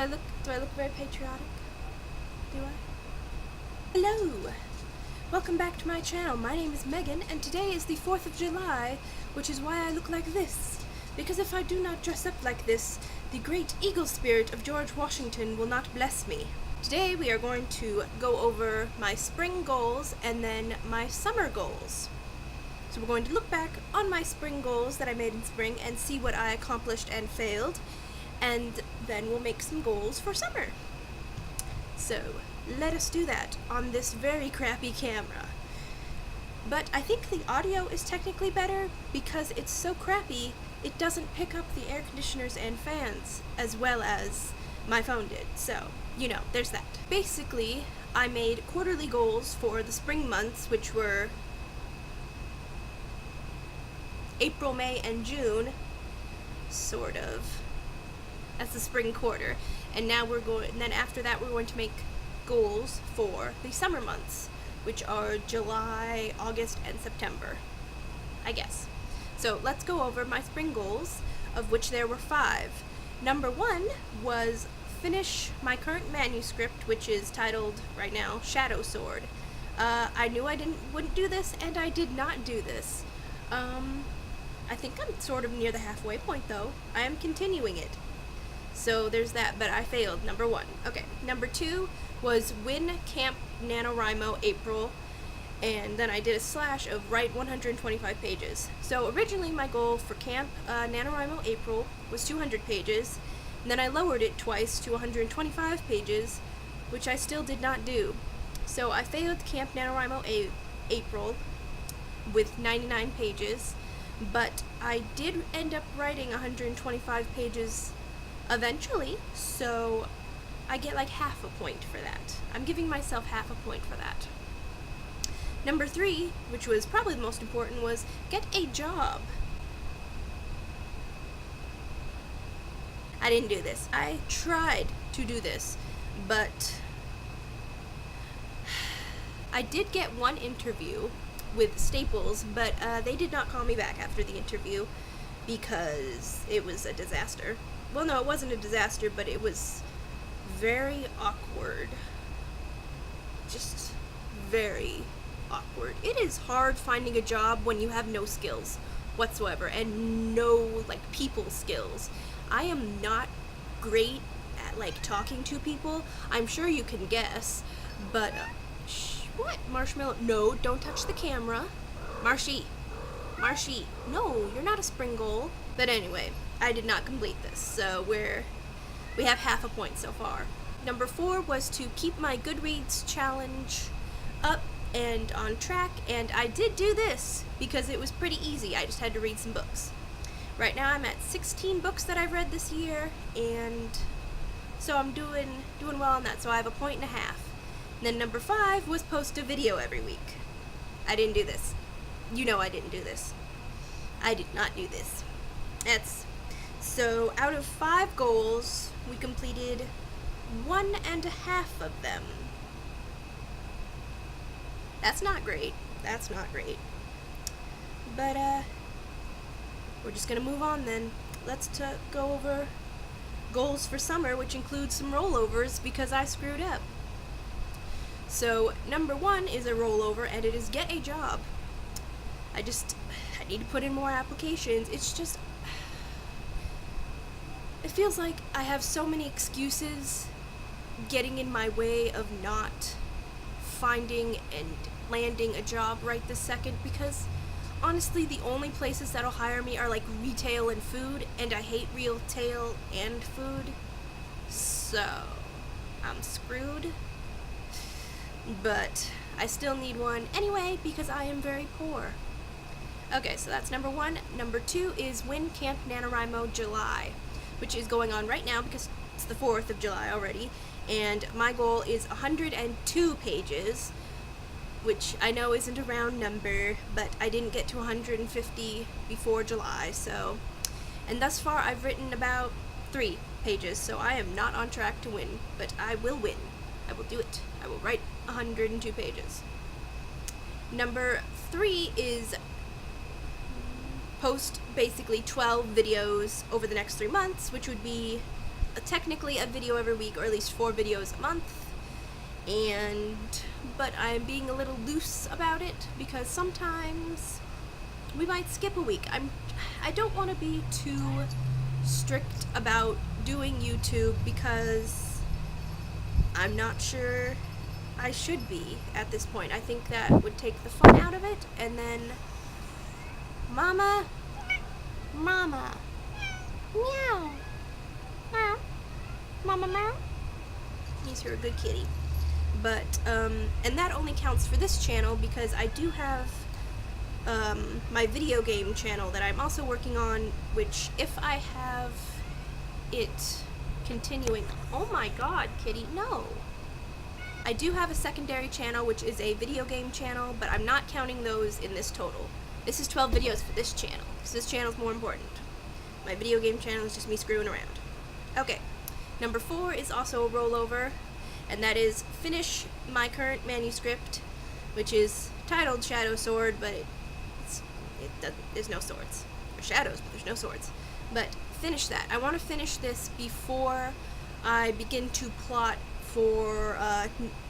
Do I look very patriotic? Do I? Hello! Welcome back to my channel. My name is Megan, and today is the 4th of July, which is why I look like this. Because if I do not dress up like this, the great eagle spirit of George Washington will not bless me. Today we are going to go over my spring goals and then my summer goals. So we're going to look back on my spring goals that I made in spring and see what I accomplished and failed, and then we'll make some goals for summer. So let us do that on this very crappy camera. But I think the audio is technically better because it's so crappy it doesn't pick up the air conditioners and fans as well as my phone did. So, you know, there's that. Basically, I made quarterly goals for the spring months, which were April, May, and June, sort of. That's the spring quarter. And then after that we're going to make goals for the summer months, which are July, August, and September, I guess. So let's go over my spring goals, of which there were 5. Number 1 was finish my current manuscript, which is titled right now Shadow Sword. I knew I wouldn't do this, and I did not do this. I think I'm sort of near the halfway point though. I am continuing it. So there's that, but I failed, number 1. Okay, number 2 was win Camp NaNoWriMo April, and then I did a slash of write 125 pages. So originally my goal for Camp NaNoWriMo April was 200 pages, and then I lowered it twice to 125 pages, which I still did not do. So I failed Camp NaNoWriMo April with 99 pages, but I did end up writing 125 pages eventually, so I get like half a point for that. I'm giving myself half a point for that. Number 3, which was probably the most important, was get a job. I didn't do this. I tried to do this, but I did get one interview with Staples, but they did not call me back after the interview because it was a disaster. Well, no, it wasn't a disaster, but it was very awkward. Just very awkward. It is hard finding a job when you have no skills whatsoever and no, like, people skills. I am not great at, like, talking to people. I'm sure you can guess, but, what? Marshmallow? No, don't touch the camera. Marshy, no, you're not a spring goal. But anyway, I did not complete this, so we have half a point so far. Number 4 was to keep my Goodreads challenge up and on track, and I did do this because it was pretty easy. I just had to read some books. Right now I'm at 16 books that I've read this year, and so I'm doing well on that, so I have a point and a half. And then number 5 was post a video every week. I didn't do this. You know I didn't do this. I did not do this. So out of 5 goals, we completed 1.5 of them. That's not great. That's not great. But, we're just gonna move on then. Let's go over goals for summer, which includes some rollovers because I screwed up. So, number 1 is a rollover, and it is get a job. I need to put in more applications. It feels like I have so many excuses getting in my way of not finding and landing a job right this second, because honestly the only places that'll hire me are like retail and food, and I hate retail and food, so I'm screwed. But I still need one anyway because I am very poor. Okay, so that's number 1. Number 2 is win Camp NaNoWriMo July, which is going on right now because it's the 4th of July already, and my goal is 102 pages, which I know isn't a round number, but I didn't get to 150 before July, so, and thus far I've written about 3 pages, so I am not on track to win, but I will win. I will do it. I will write 102 pages. Number 3 is post basically 12 videos over the next 3 months, which would be technically a video every week, or at least 4 videos a month. But I'm being a little loose about it because sometimes we might skip a week. I don't want to be too strict about doing YouTube because I'm not sure I should be at this point. I think that would take the fun out of it, and then Mama, meow, meow, Mama meow. You're a good kitty. But and that only counts for this channel because I do have my video game channel that I'm also working on, which if I have it continuing, oh my god, kitty, no. I do have a secondary channel, which is a video game channel, but I'm not counting those in this total. This is 12 videos for this channel, because this channel's more important. My video game channel is just me screwing around. Okay, number 4 is also a rollover, and that is finish my current manuscript, which is titled Shadow Sword, but there's no swords. There's shadows, but there's no swords. But finish that. I want to finish this before I begin to plot for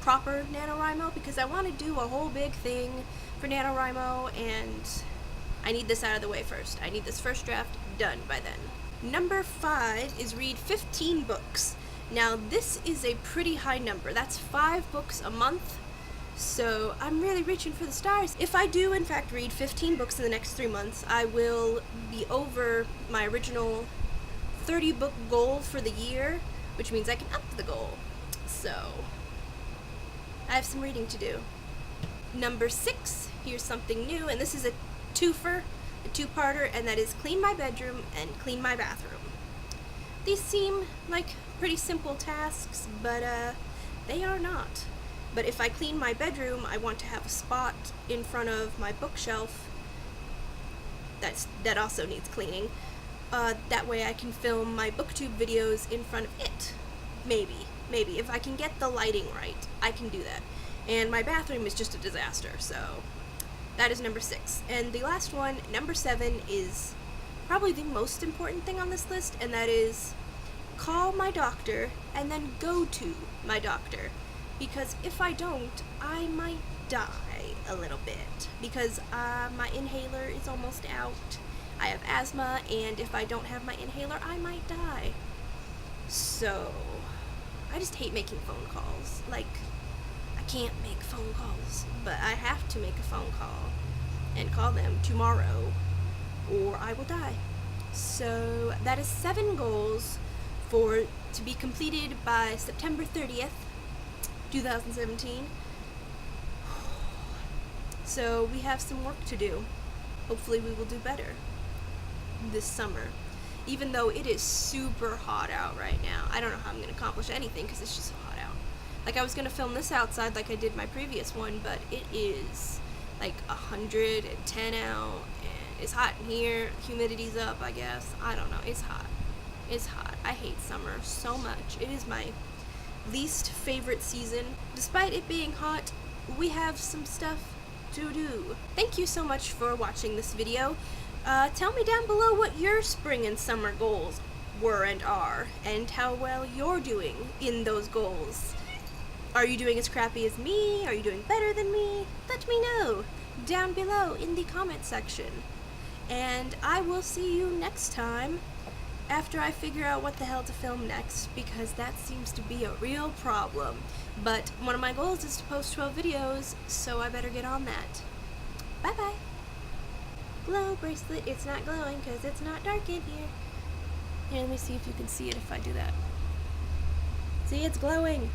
proper NaNoWriMo, because I want to do a whole big thing for NaNoWriMo, and I need this out of the way first. I need this first draft done by then. Number 5 is read 15 books. Now this is a pretty high number. That's 5 books a month, so I'm really reaching for the stars. If I do in fact read 15 books in the next 3 months, I will be over my original 30 book goal for the year, which means I can up the goal. So I have some reading to do. Number 6, here's something new, and this is a twofer, a two-parter, and that is clean my bedroom and clean my bathroom. These seem like pretty simple tasks, but they are not. But if I clean my bedroom, I want to have a spot in front of my bookshelf that also needs cleaning. That way I can film my booktube videos in front of it. Maybe. If I can get the lighting right, I can do that. And my bathroom is just a disaster, so that is number 6. And the last one, number 7, is probably the most important thing on this list, and that is call my doctor and then go to my doctor. Because if I don't, I might die a little bit. Because my inhaler is almost out. I have asthma, and if I don't have my inhaler, I might die. So I just hate making phone calls. Like, I can't make phone calls, but I have to make a phone call and call them tomorrow, or I will die. So that is 7 goals to be completed by September 30th, 2017. So we have some work to do. Hopefully we will do better this summer. Even though it is super hot out right now. I don't know how I'm going to accomplish anything because it's just so hot out. Like, I was going to film this outside like I did my previous one, but it is like 110 out, and it's hot in here. Humidity's up, I guess. I don't know. It's hot. It's hot. I hate summer so much. It is my least favorite season. Despite it being hot, we have some stuff to do. Thank you so much for watching this video. Tell me down below what your spring and summer goals were and are, and how well you're doing in those goals. Are you doing as crappy as me? Are you doing better than me? Let me know down below in the comment section. And I will see you next time after I figure out what the hell to film next, because that seems to be a real problem. But one of my goals is to post 12 videos, so I better get on that. Bye bye. Glow bracelet. It's not glowing because it's not dark in here. Here, let me see if you can see it if I do that. See, it's glowing.